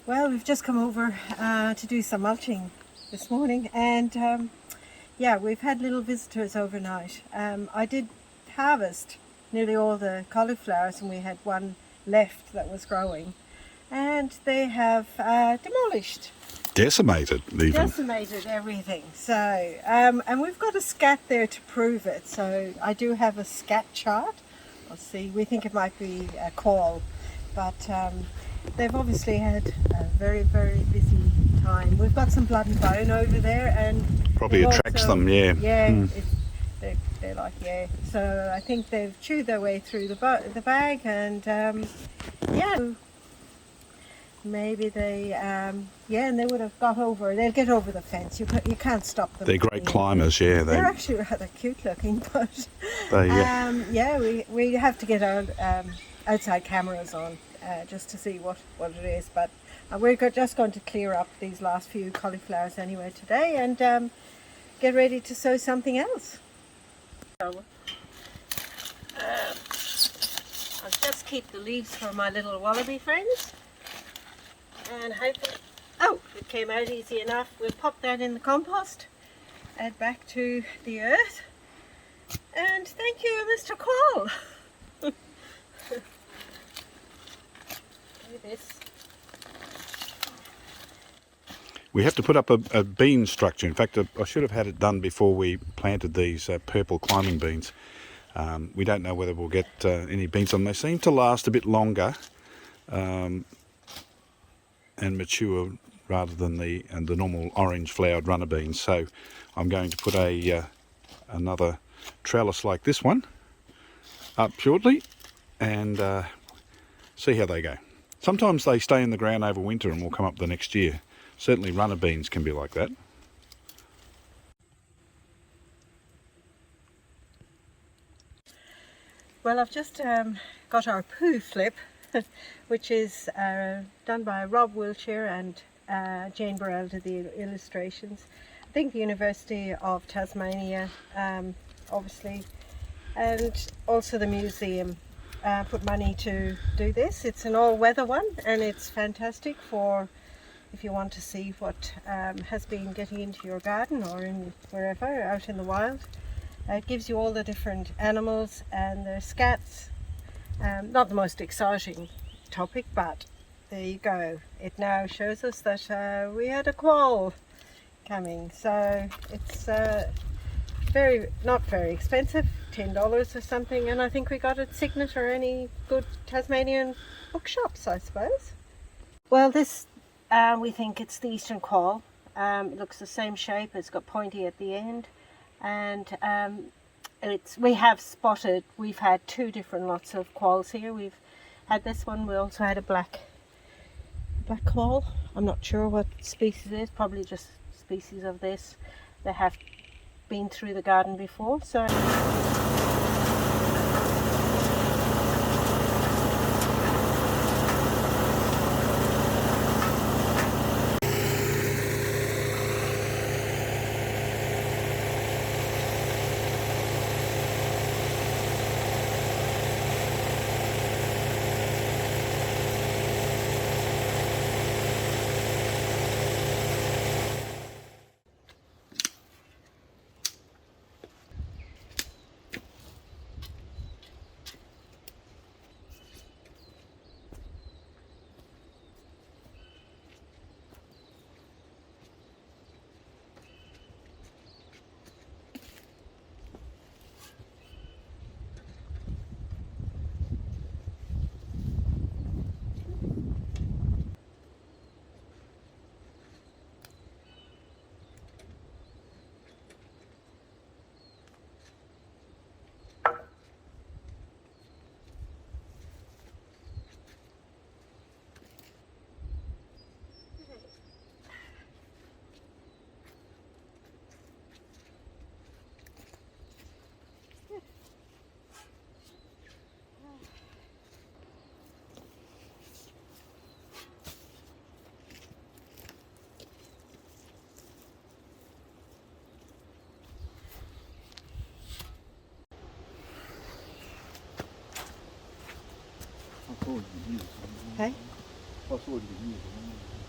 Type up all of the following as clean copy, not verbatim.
Well, we've just come over to do some mulching this morning, and yeah, we've had little visitors overnight. I did harvest nearly all the cauliflowers, and we had one left that was growing, and they have demolished, Decimated even. decimated everything. So, and we've got a scat there to prove it. So I do have a scat chart. I'll see. We think it might be a Quoll, but they've obviously had a very, very busy time. We've got some blood and bone over there, and Probably attracts them, yeah. Yeah, they're like, yeah. So I think they've chewed their way through the bag, and yeah, maybe they, yeah, and they would have got over. They'll get over the fence. You can't stop them. They're great climbers, yeah. They're actually rather cute looking, but They, yeah, we have to get our outside cameras on just to see what it is. But we're just going to clear up these last few cauliflowers anyway today, and get ready to sow something else. So, I'll just keep the leaves for my little wallaby friends, and hopefully, oh, it came out easy enough. We'll pop that in the compost, add back to the earth, and thank you, Mr. Quoll. Do this. we have to put up a bean structure. In fact, I should have had it done before we planted these purple climbing beans. We don't know whether we'll get any beans on them. They seem to last a bit longer and mature rather than the normal orange flowered runner beans. So I'm going to put another trellis like this one up shortly and see how they go. Sometimes they stay in the ground over winter and will come up the next year. Certainly runner beans can be like that. Well, I've just got our poo flip, which is done by Rob Wiltshire and Jane Burrell did the illustrations. I think the University of Tasmania, obviously, and also the museum put money to do this. It's an all-weather one, and it's fantastic for if you want to see what has been getting into your garden or in wherever out in the wild. It gives you all the different animals and the scats. Not the most exciting topic, but there you go. It now shows us that we had a Quoll coming. So it's not very expensive, $10 or something, and I think we got it Signet or any good Tasmanian bookshops, I suppose. Well, this we think it's the Eastern Quoll. It looks the same shape. It's got pointy at the end, and we've had two different lots of Quolls here. We've had this one. We also had a black Quoll. I'm not sure what species it is. Probably just species of this. They have been through the garden before, so. Hey? I thought you could use it.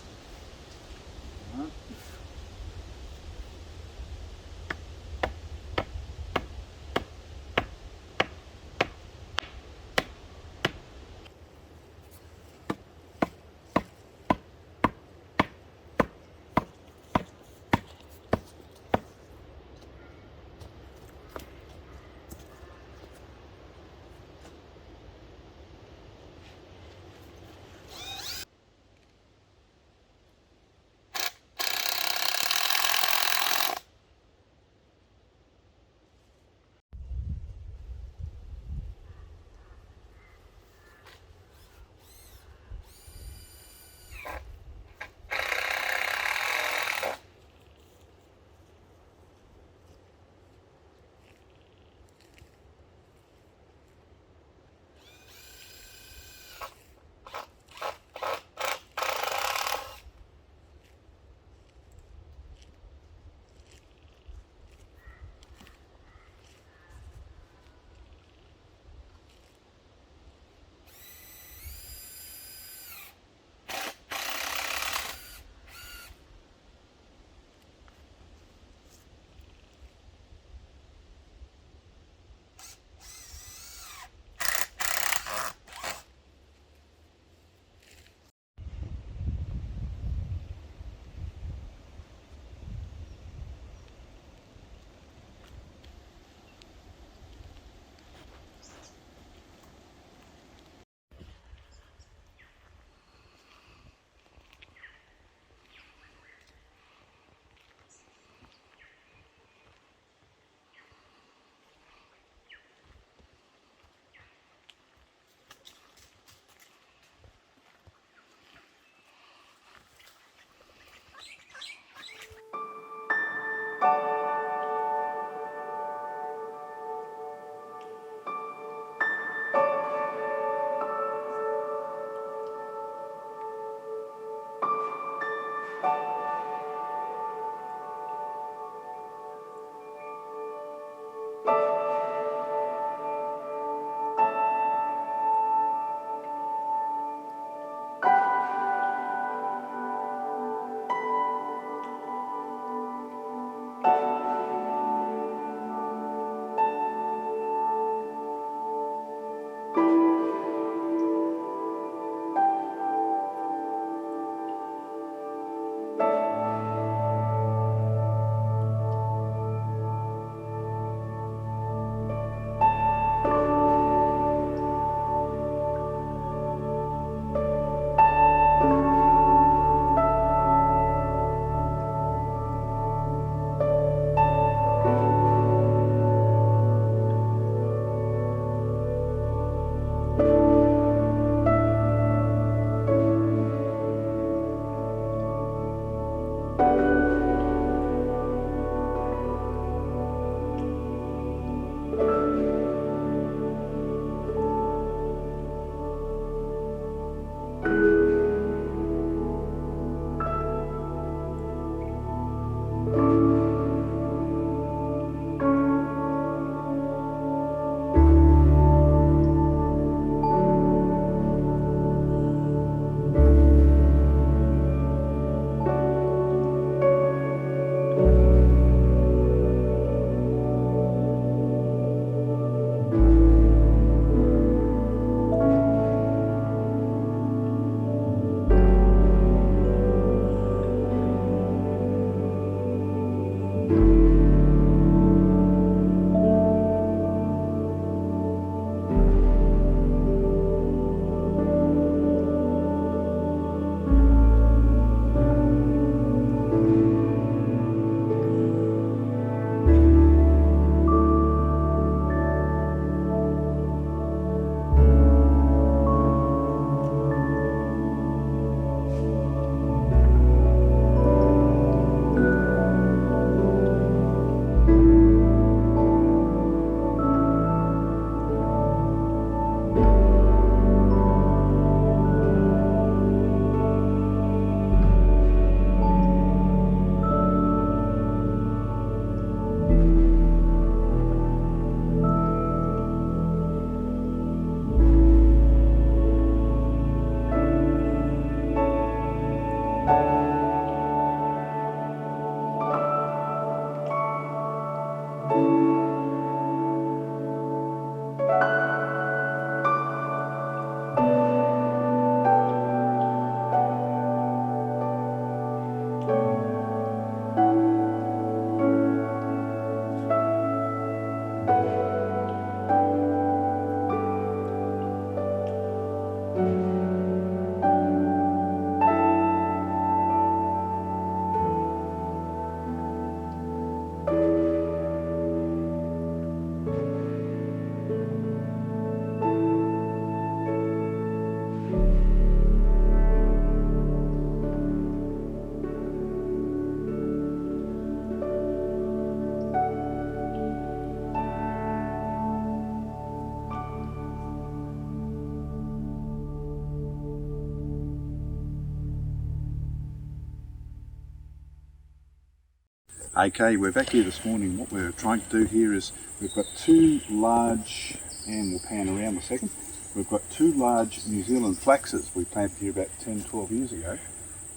Okay, we're back here this morning. What we're trying to do here is we've got two large, and we'll pan around a second, we've got two large New Zealand flaxes we planted here about 10, 12 years ago,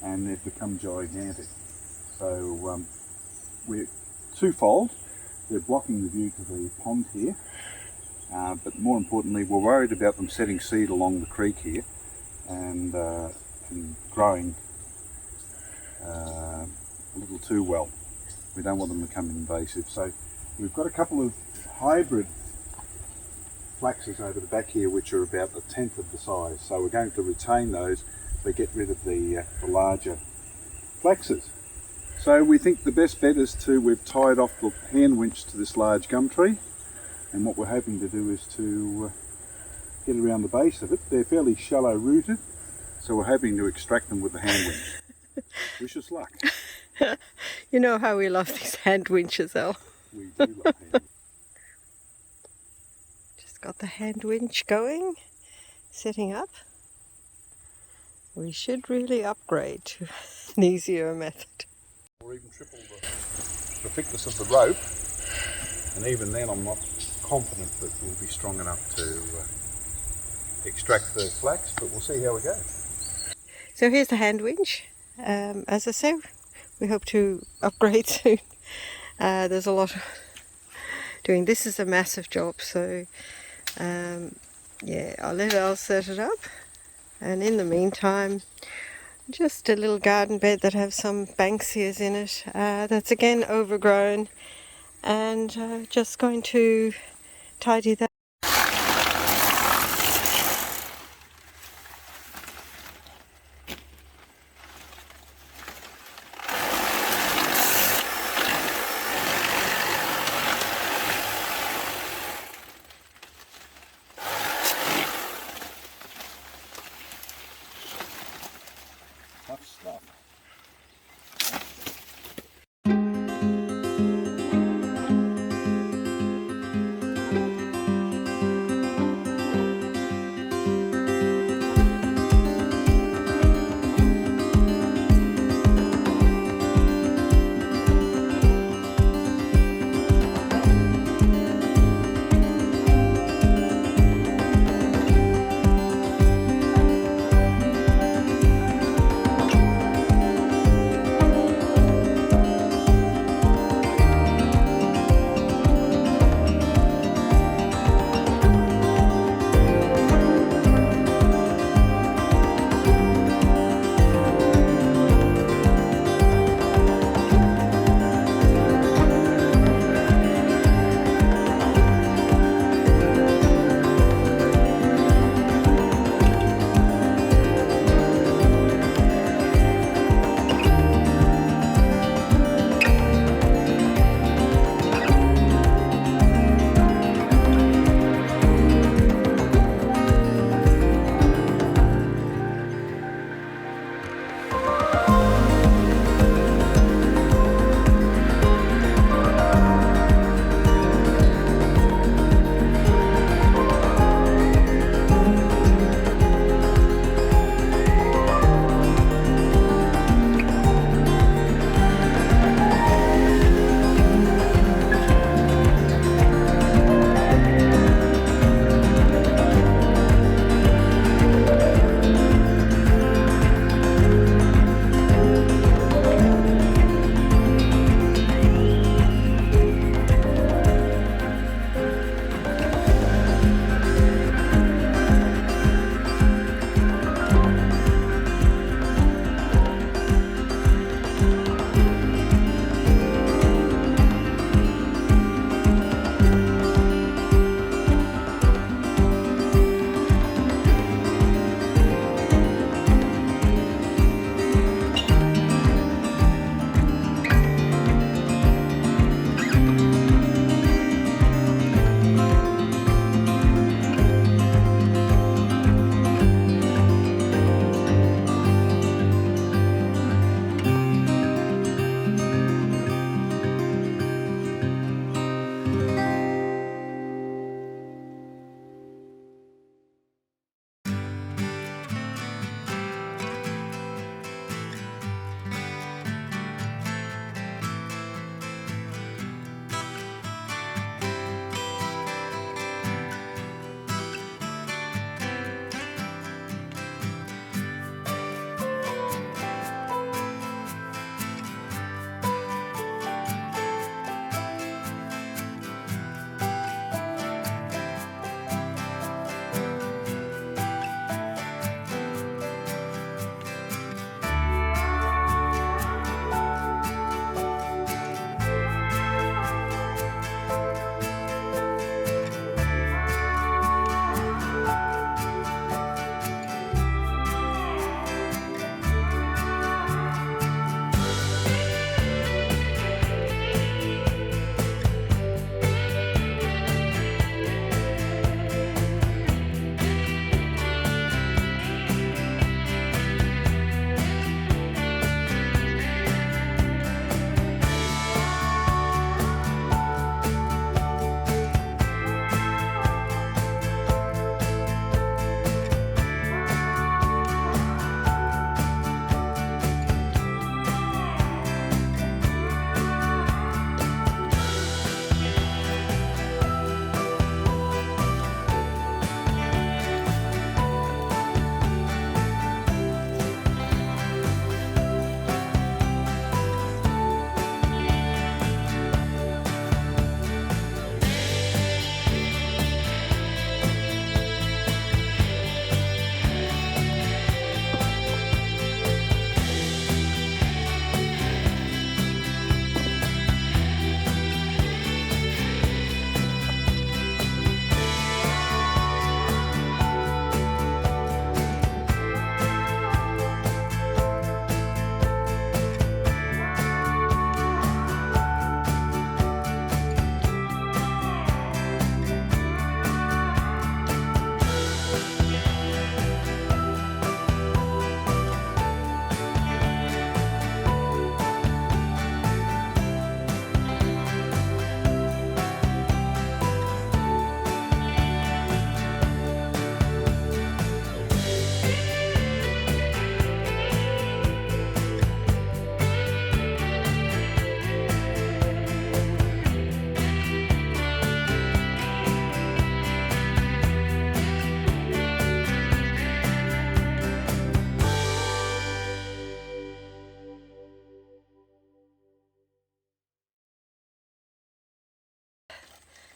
and they've become gigantic. So we're twofold. They're blocking the view to the pond here, but more importantly we're worried about them setting seed along the creek here and growing a little too well. We don't want them to become invasive. So we've got a couple of hybrid flaxes over the back here which are about a tenth of the size. So we're going to retain those but get rid of the larger flaxes. So we think the best bet is we've tied off the hand winch to this large gum tree, and what we're hoping to do is to get around the base of it. They're fairly shallow rooted, so we're hoping to extract them with the hand winch. Wish us luck. You know how we love these hand winches, though. We do love hand winches. Just got the hand winch going, setting up. We should really upgrade to an easier method. Or even triple the thickness of the rope, and even then I'm not confident that we'll be strong enough to extract the flax, but we'll see how we go. So here's the hand winch. As I say, we hope to upgrade soon. There's a lot doing. This is a massive job, so yeah, I'll set it up, and in the meantime just a little garden bed that has some banksias in it, that's again overgrown, and just going to tidy that. Tough stuff.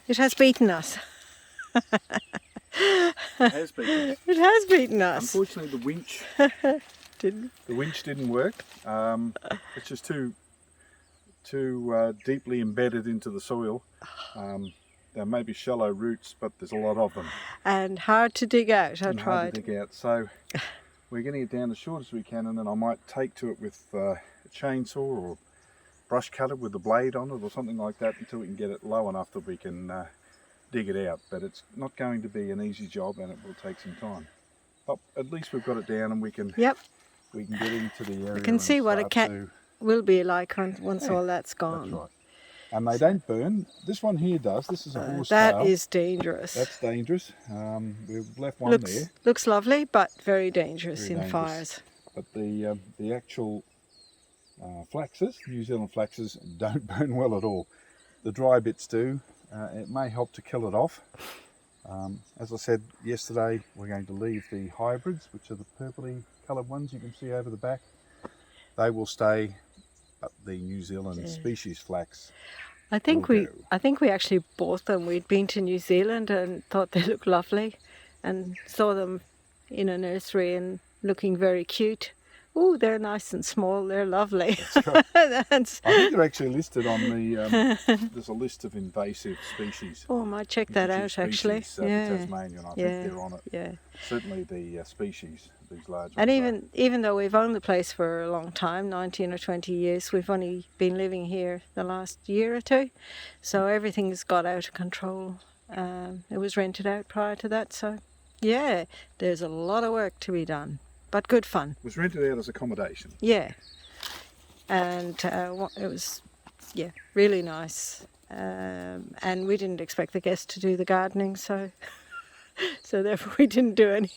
It has beaten us. It has been. It has beaten us. Unfortunately, the winch didn't work. It's just too deeply embedded into the soil. There may be shallow roots, but there's a lot of them. And hard to dig out. I And tried. hard to dig out. So we're getting it down as short as we can, and then I might take to it with a chainsaw or brush cutter with the blade on it or something like that until we can get it low enough that we can dig it out. But it's not going to be an easy job, and it will take some time. But at least we've got it down, and we can Yep. get into the area. I can see what a cat will be like once all that's gone. That's right. And they don't burn. This one here does. This is a horse That tail. is dangerous. That's dangerous. We've left one there. Looks lovely, but very dangerous Very in dangerous. fires. But the actual flaxes, New Zealand flaxes, don't burn well at all. The dry bits do. It may help to kill it off. As I said yesterday, we're going to leave the hybrids, which are the purpley coloured ones you can see over the back. They will stay, but the New Zealand species flax. I think we actually bought them. We'd been to New Zealand and thought they looked lovely, and saw them in a nursery and looking very cute. Oh, they're nice and small. They're lovely. I think they're actually listed on the. There's a list of invasive species. Oh, I might check that out actually. Yeah. Tasmanian, I think they're on it. Yeah. Certainly the species, these large And ones. even though we've owned the place for a long time, 19 or 20 years, we've only been living here the last year or two, so everything's got out of control. It was rented out prior to that, so yeah, there's a lot of work to be done, but good fun. It was rented out as accommodation. Yeah, and it was really nice, and we didn't expect the guests to do the gardening, so therefore we didn't do any.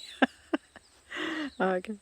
Okay.